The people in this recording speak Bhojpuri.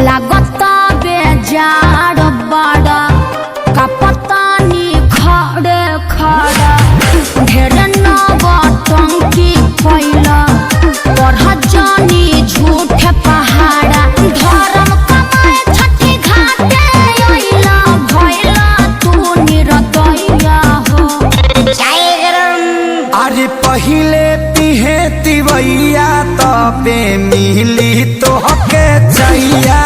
लागता बेजार बड़ा कपतानी खड़े खड़ा ढेर नौटंकी कैला पढ़ जानी झूठ पहाड़ा धर्म कमाए छठी घाटे अइला भइला तू निरदैया हो। अरे पहिले पिहे तिवैया तबे मिली तो हके चाहिया